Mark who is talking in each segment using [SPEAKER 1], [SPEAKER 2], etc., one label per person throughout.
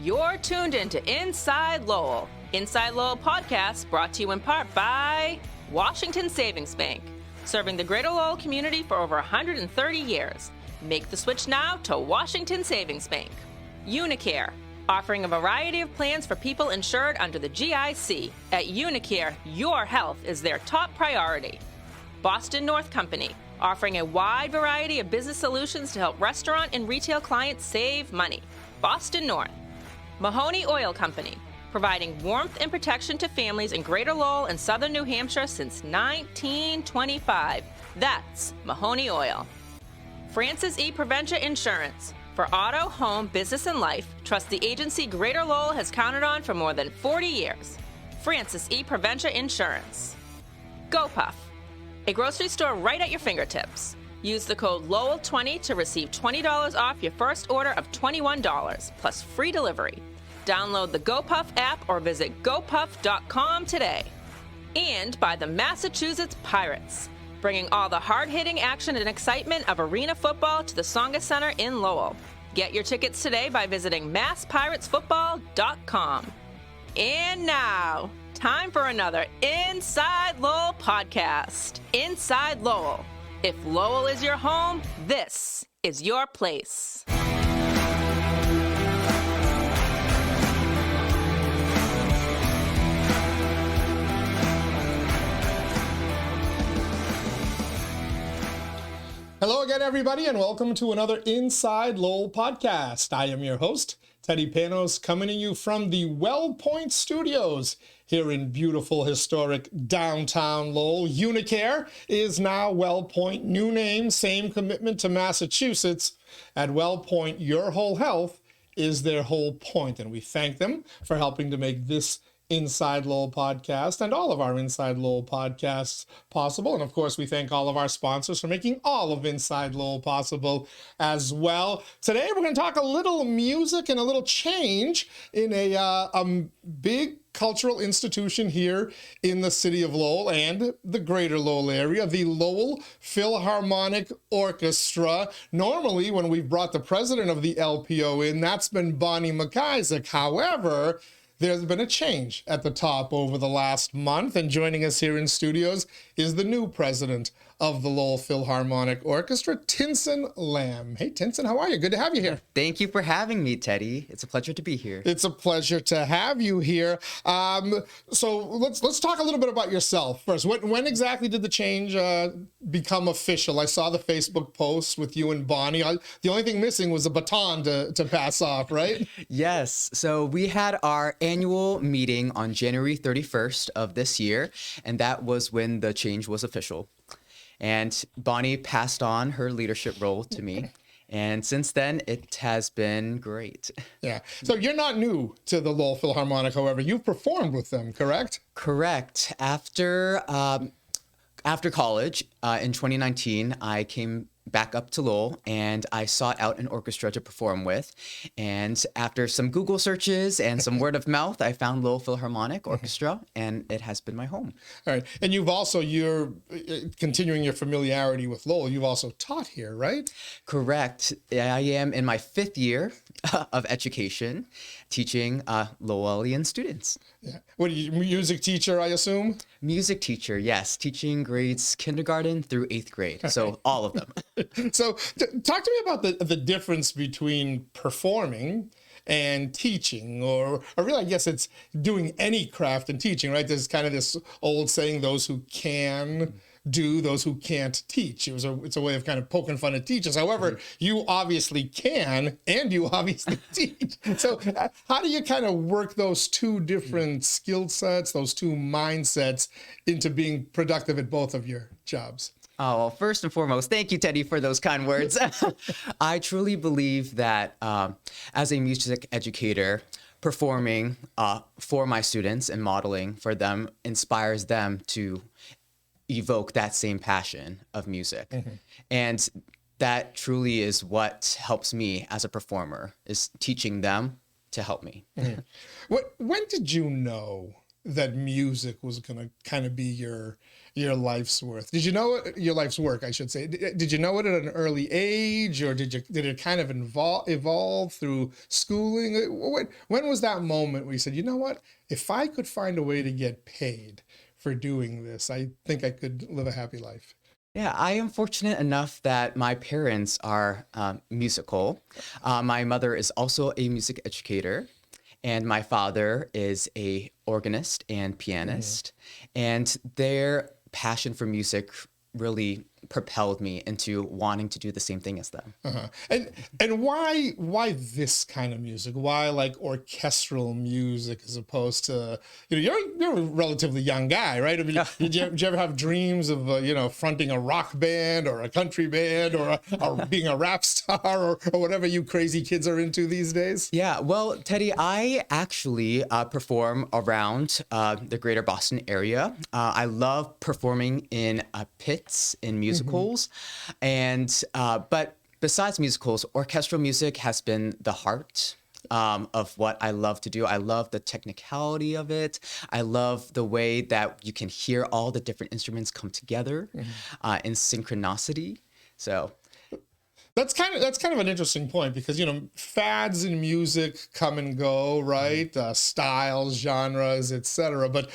[SPEAKER 1] You're tuned into Inside Lowell. Inside Lowell podcast brought to you in part by Washington Savings Bank, serving the greater Lowell community for over 130 years. Make the switch now to Washington Savings Bank. Unicare, offering a variety of plans for people insured under the GIC. At Unicare, your health is their top priority. Boston North Company, offering a wide variety of business solutions to help restaurant and retail clients save money. Boston North. Mahoney Oil Company, providing warmth and protection to families in Greater Lowell and Southern New Hampshire since 1925. That's Mahoney Oil. Francis E. Preventia Insurance. For auto, home, business, and life, trust the agency Greater Lowell has counted on for more than 40 years. Francis E. Preventia Insurance. GoPuff, a grocery store right at your fingertips. Use the code Lowell20 to receive $20 off your first order of $21, plus free delivery. Download the GoPuff app or visit gopuff.com today. And by the Massachusetts Pirates, bringing all the hard-hitting action and excitement of arena football to the Tsonga Center in Lowell. Get your tickets today by visiting masspirates.football.com. And now, time for another Inside Lowell podcast. Inside Lowell. If Lowell is your home, this is your place.
[SPEAKER 2] Hello again, everybody, and welcome to another Inside Lowell podcast. I am your host, Teddy Panos, coming to you from the Wellpoint Studios here in beautiful, historic downtown Lowell. Unicare is now Wellpoint. New name, same commitment to Massachusetts. At Wellpoint, your whole health is their whole point, and we thank them for helping to make this Inside Lowell podcast and all of our Inside Lowell podcasts possible. And of course, we thank all of our sponsors for making all of Inside Lowell possible as well. Today, we're going to talk a little music and a little change in a big cultural institution here in the city of Lowell and the greater Lowell area, the Lowell Philharmonic Orchestra. Normally, when we've brought the president of the LPO in, that's been Bonnie McIsaac. However, there's been a change at the top over the last month, and joining us here in studios is the new president of the Lowell Philharmonic Orchestra, Tinson Lam. Hey, Tinson, how are you? Good to have you here.
[SPEAKER 3] Thank you for having me, Teddy. It's a pleasure to be here.
[SPEAKER 2] It's a pleasure to have you here. So let's talk a little bit about yourself first. When exactly did the change become official? I saw the Facebook post with you and Bonnie. The only thing missing was a baton to pass off, right?
[SPEAKER 3] Yes. So we had our annual meeting on January 31st of this year, and that was when the change was official. And Bonnie passed on her leadership role to me. And since then, it has been great.
[SPEAKER 2] Yeah. So you're not new to the Lowell Philharmonic, however. You've performed with them, correct?
[SPEAKER 3] Correct. After college, in 2019, I came back up to Lowell and I sought out an orchestra to perform with. And after some Google searches and some word of mouth, I found Lowell Philharmonic Orchestra, and it has been my home.
[SPEAKER 2] All right. And you're continuing your familiarity with Lowell. You've also taught here, right?
[SPEAKER 3] Correct. I am in my 5th year of education, teaching Lowellian students.
[SPEAKER 2] Yeah. What are you, music teacher, I assume?
[SPEAKER 3] Music teacher, yes. Teaching grades kindergarten through 8th grade. So all of them.
[SPEAKER 2] So talk to me about the difference between performing and teaching, or really, I guess it's doing any craft and teaching, right? There's kind of this old saying, those who can do, those who can't teach. It's a way of kind of poking fun at teachers. However, you obviously can, and you obviously teach. So how do you kind of work those two different skill sets, those two mindsets into being productive at both of your jobs?
[SPEAKER 3] Oh, well, first and foremost, thank you, Teddy, for those kind words. I truly believe that as a music educator, performing for my students and modeling for them inspires them to evoke that same passion of music. Mm-hmm. And that truly is what helps me as a performer, is teaching them to help me.
[SPEAKER 2] Mm-hmm. When did you know that music was going to kind of be your your life's worth? Did you know it, your life's work, I should say? Did you know it at an early age, or did it kind of evolve through schooling? When was that moment where you said, you know what, if I could find a way to get paid for doing this, I think I could live a happy life?
[SPEAKER 3] Yeah, I am fortunate enough that my parents are musical. My mother is also a music educator, and my father is a organist and pianist. And their passion for music really propelled me into wanting to do the same thing as them.
[SPEAKER 2] And why this kind of music? Why like orchestral music as opposed to, you're a relatively young guy, right? I mean, did you ever have dreams of fronting a rock band or a country band or being a rap star or whatever you crazy kids are into these days?
[SPEAKER 3] Yeah, well, Teddy, I actually perform around the greater Boston area. I love performing in pits in musicals, and but besides musicals, orchestral music has been the heart of what I love to do. I love the technicality of it. I love the way that you can hear all the different instruments come together in synchronicity. So
[SPEAKER 2] that's kind of an interesting point, because fads in music come and go, right? Styles, genres, etc. But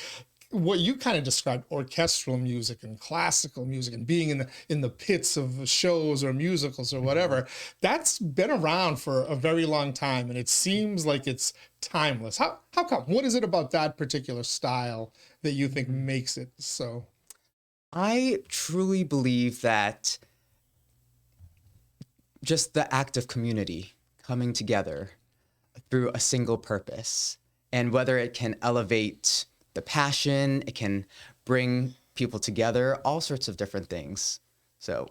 [SPEAKER 2] what you kind of described, orchestral music and classical music and being in the pits of shows or musicals or whatever, that's been around for a very long time, and it seems like it's timeless. How come? What is it about that particular style that you think makes it so?
[SPEAKER 3] I truly believe that just the act of community coming together through a single purpose, and whether it can elevate the passion, it can bring people together, all sorts of different things. So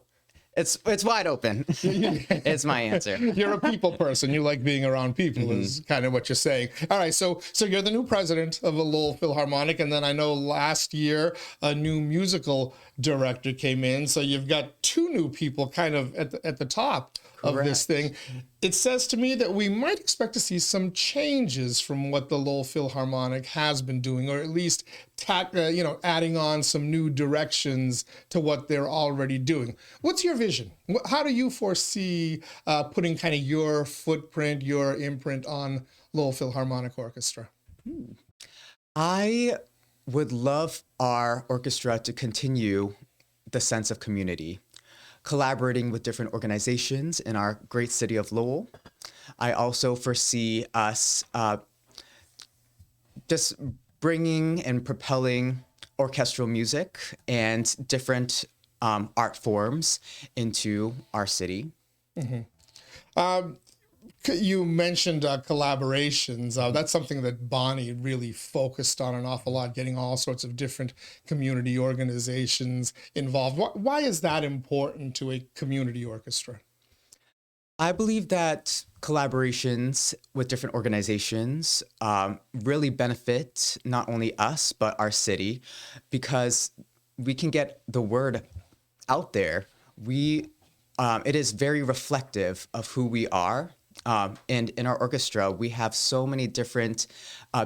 [SPEAKER 3] it's wide open. It's my answer.
[SPEAKER 2] You're a people person. You like being around people is kind of what you're saying. All right. So you're the new president of the Lowell Philharmonic. And then I know last year a new musical director came in. So you've got two new people kind of at the top of this thing. It says to me that we might expect to see some changes from what the Lowell Philharmonic has been doing, or at least adding on some new directions to what they're already doing. What's your vision? How do you foresee putting kind of your footprint, your imprint on Lowell Philharmonic Orchestra?
[SPEAKER 3] I would love our orchestra to continue the sense of community, collaborating with different organizations in our great city of Lowell. I also foresee us just bringing and propelling orchestral music and different art forms into our city.
[SPEAKER 2] You mentioned collaborations. That's something that Bonnie really focused on an awful lot, getting all sorts of different community organizations involved. Why is that important to a community orchestra?
[SPEAKER 3] I believe that collaborations with different organizations really benefit not only us, but our city, because we can get the word out there. It is very reflective of who we are. And in our orchestra, we have so many different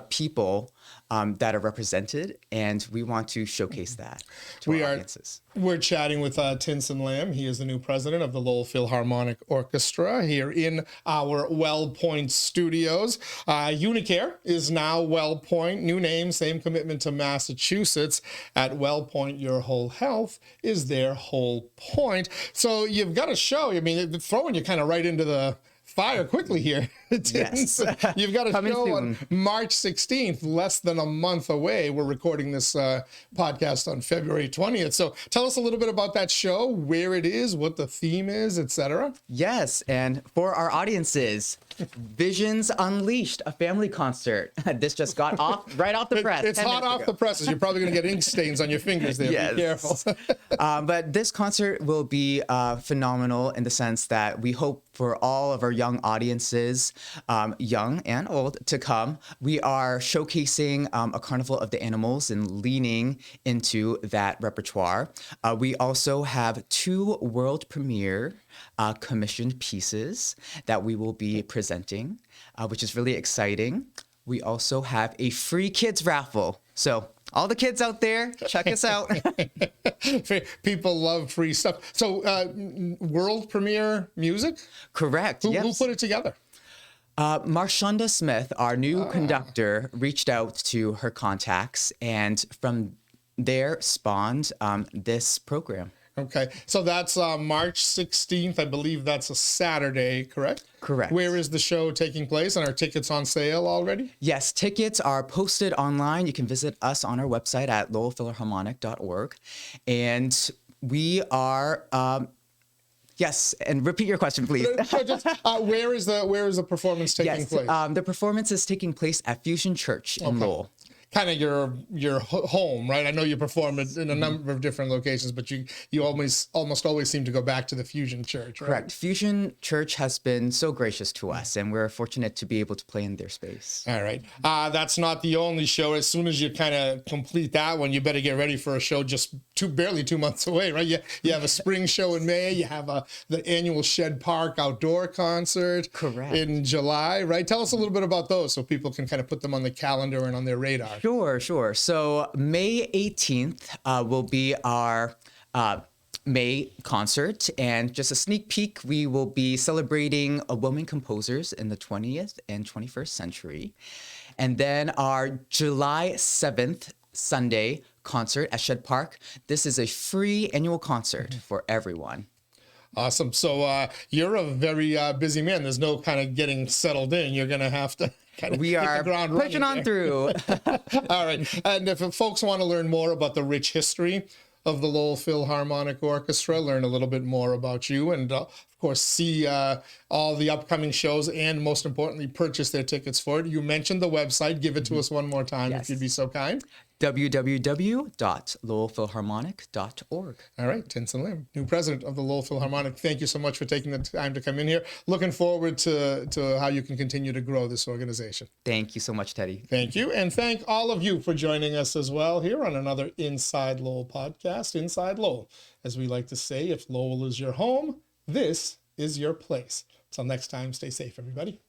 [SPEAKER 3] people that are represented, and we want to showcase that to our audiences.
[SPEAKER 2] We're chatting with Tinson Lam. He is the new president of the Lowell Philharmonic Orchestra here in our Wellpoint Studios. Unicare is now Wellpoint. New name, same commitment to Massachusetts. At Wellpoint, your whole health is their whole point. So you've got a show. I mean, throwing you kind of right into the fire quickly here.
[SPEAKER 3] Yes.
[SPEAKER 2] You've got a
[SPEAKER 3] Coming
[SPEAKER 2] show
[SPEAKER 3] soon.
[SPEAKER 2] on March 16th, less than a month away. We're recording this podcast on February 20th. So tell us a little bit about that show, where it is, what the theme is, etc.
[SPEAKER 3] Yes, and for our audiences, Visions Unleashed, a family concert. This just got right off the press.
[SPEAKER 2] It's
[SPEAKER 3] 10
[SPEAKER 2] hot
[SPEAKER 3] minutes
[SPEAKER 2] off
[SPEAKER 3] ago.
[SPEAKER 2] the presses. You're probably going to get ink stains on your fingers there.
[SPEAKER 3] Yes.
[SPEAKER 2] Be careful.
[SPEAKER 3] But this concert will be phenomenal in the sense that we hope for all of our young audiences, young and old, to come. We are showcasing a Carnival of the Animals and leaning into that repertoire. We also have 2 world premiere commissioned pieces that we will be presenting, which is really exciting. We also have a free kids raffle. So all the kids out there, check us out.
[SPEAKER 2] People love free stuff. So, world premiere music?
[SPEAKER 3] Correct.
[SPEAKER 2] Who
[SPEAKER 3] Yes.
[SPEAKER 2] put it together?
[SPEAKER 3] Marshonda Smith, our new conductor, reached out to her contacts, and from there spawned this program.
[SPEAKER 2] Okay, so that's March 16th. I believe that's a Saturday, correct?
[SPEAKER 3] Correct.
[SPEAKER 2] Where is the show taking place, and are tickets on sale already?
[SPEAKER 3] Yes, tickets are posted online. You can visit us on our website at lowellphilharmonic.org. And we are, yes, and repeat your question, please.
[SPEAKER 2] So just, where is the performance taking place?
[SPEAKER 3] The performance is taking place at Fusion Church in Lowell.
[SPEAKER 2] Kind of your home, right? I know you perform it in a number of different locations, but you almost always seem to go back to the Fusion Church, right?
[SPEAKER 3] Correct. Fusion Church has been so gracious to us, and we're fortunate to be able to play in their space.
[SPEAKER 2] All right. That's not the only show. As soon as you kind of complete that one, you better get ready for a show just barely 2 months away, right? You have a spring show in May. You have the annual Shed Park outdoor concert in July, right? Tell us a little bit about those so people can kind of put them on the calendar and on their radar.
[SPEAKER 3] Sure. So May 18th will be our May concert, and just a sneak peek, we will be celebrating women composers in the 20th and 21st century. And then our July 7th Sunday concert at Shed Park. This is a free annual concert for everyone.
[SPEAKER 2] Awesome. So you're a very busy man. There's no kind of getting settled in. You're going to have to kind of
[SPEAKER 3] We are pushing on through.
[SPEAKER 2] All right. And if folks want to learn more about the rich history of the Lowell Philharmonic Orchestra, learn a little bit more about you, and of course see all the upcoming shows, and most importantly, purchase their tickets for it, you mentioned the website. Give it to us one more time, if you'd be so kind.
[SPEAKER 3] www.lowellphilharmonic.org.
[SPEAKER 2] All right, Tinson Lam, new president of the Lowell Philharmonic. Thank you so much for taking the time to come in here. Looking forward to how you can continue to grow this organization.
[SPEAKER 3] Thank you so much, Teddy.
[SPEAKER 2] Thank you, and thank all of you for joining us as well here on another Inside Lowell podcast. Inside Lowell, as we like to say, if Lowell is your home, this is your place. Till next time, stay safe, everybody.